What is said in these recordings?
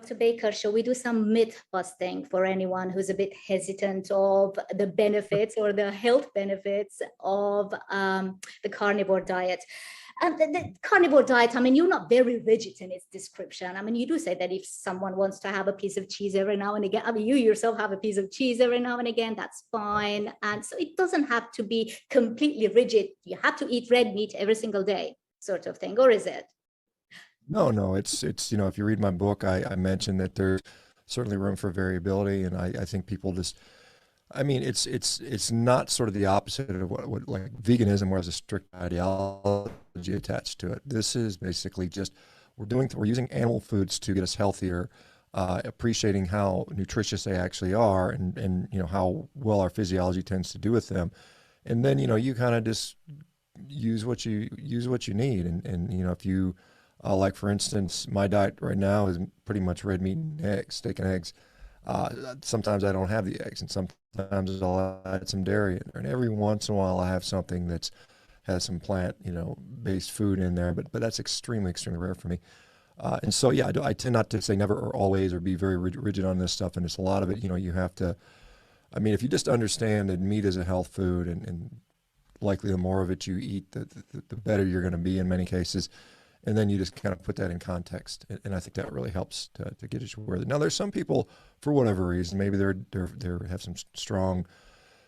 Dr. Baker, shall we do some myth busting for anyone who's a bit hesitant of the benefits or the health benefits of the carnivore diet? The carnivore diet, I mean, you're not very rigid in its description. I mean, you do say that if someone wants to have a piece of cheese every now and again, I mean, you yourself have a piece of cheese every now and again, that's fine. And so it doesn't have to be completely rigid. You have to eat red meat every single day, sort of thing, or is it? No, it's if you read my book, I mentioned that there's certainly room for variability, and I think people just, I mean, it's not sort of the opposite of what like veganism, where there's a strict ideology attached to it. This is basically just we're using animal foods to get us healthier, appreciating how nutritious they actually are, and how well our physiology tends to do with them, and then you kind of just use what you need, and if you like, for instance, my diet right now is pretty much red meat and eggs, steak and eggs. Sometimes I don't have the eggs, and sometimes I'll add some dairy in there. And every once in a while, I have something that's has some plant, based food in there. But that's extremely, extremely rare for me. And so, yeah, I tend not to say never or always or be very rigid on this stuff. And it's a lot of it, you have to. I mean, if you just understand that meat is a health food, and likely the more of it you eat, the better you're going to be in many cases. And then you just kind of put that in context, and I think that really helps to get you where. Now, there's some people, for whatever reason, maybe they have some strong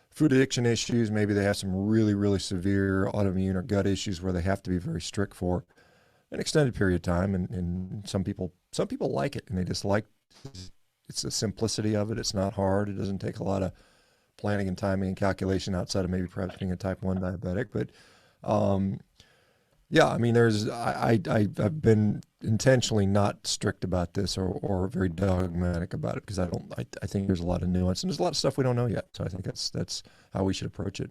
food addiction issues, maybe they have some really, really severe autoimmune or gut issues where they have to be very strict for an extended period of time, and some people like it, and they just like it's the simplicity of it. It's not hard. It doesn't take a lot of planning and timing and calculation outside of maybe perhaps being a type 1 diabetic, but yeah, I mean, I've been intentionally not strict about this, or very dogmatic about it, because I think there's a lot of nuance, and there's a lot of stuff we don't know yet. So I think that's how we should approach it.